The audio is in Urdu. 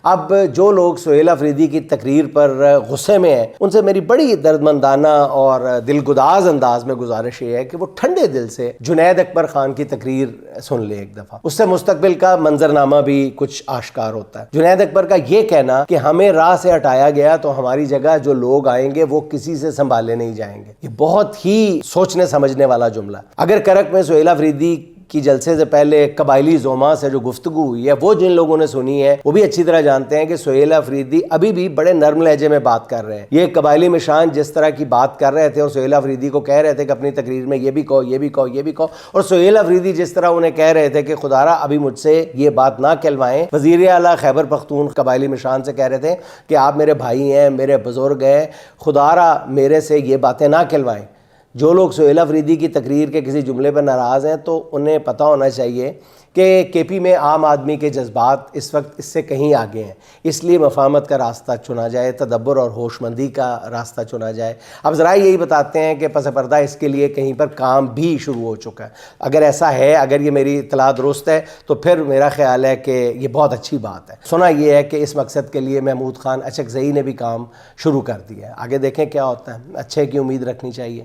اب جو لوگ سہیل آفریدی کی تقریر پر غصے میں ہیں ان سے میری بڑی دردمندانہ اور دلگداز انداز میں گزارش یہ ہے کہ وہ ٹھنڈے دل سے جنید اکبر خان کی تقریر سن لے ایک دفعہ، اس سے مستقبل کا منظرنامہ بھی کچھ آشکار ہوتا ہے۔ جنید اکبر کا یہ کہنا کہ ہمیں راہ سے ہٹایا گیا تو ہماری جگہ جو لوگ آئیں گے وہ کسی سے سنبھالے نہیں جائیں گے، یہ بہت ہی سوچنے سمجھنے والا جملہ۔ اگر کرک میں سہیل آفریدی کی جلسے سے پہلے قبائلی زوما سے جو گفتگو ہوئی ہے وہ جن لوگوں نے سنی ہے وہ بھی اچھی طرح جانتے ہیں کہ سہیل آفریدی ابھی بھی بڑے نرم لہجے میں بات کر رہے ہیں۔ یہ قبائلی مشان جس طرح کی بات کر رہے تھے اور سہیل آفریدی کو کہہ رہے تھے کہ اپنی تقریر میں یہ بھی کہو یہ بھی کہو یہ بھی کہو، اور سہیل آفریدی جس طرح انہیں کہہ رہے تھے کہ خدا را ابھی مجھ سے یہ بات نہ کہلوائیں، وزیر اعلیٰ خیبر پختون قبائلی مشان سے کہہ رہے تھے کہ آپ میرے بھائی ہیں، میرے بزرگ ہیں، خدا را میرے سے یہ باتیں نہ کہلوائیں۔ جو لوگ سہیل آفریدی کی تقریر کے کسی جملے پر ناراض ہیں تو انہیں پتہ ہونا چاہیے کہ کے پی میں عام آدمی کے جذبات اس وقت اس سے کہیں آگے ہیں، اس لیے مفاہمت کا راستہ چنا جائے، تدبر اور ہوش مندی کا راستہ چنا جائے۔ اب ذرائع یہی بتاتے ہیں کہ پس پردہ اس کے لیے کہیں پر کام بھی شروع ہو چکا ہے۔ اگر ایسا ہے، اگر یہ میری اطلاع درست ہے تو پھر میرا خیال ہے کہ یہ بہت اچھی بات ہے۔ سنا یہ ہے کہ اس مقصد کے لیے محمود خان اچکزئی نے بھی کام شروع کر دیا ہے، آگے دیکھیں کیا ہوتا ہے، اچھے کی امید رکھنی چاہیے۔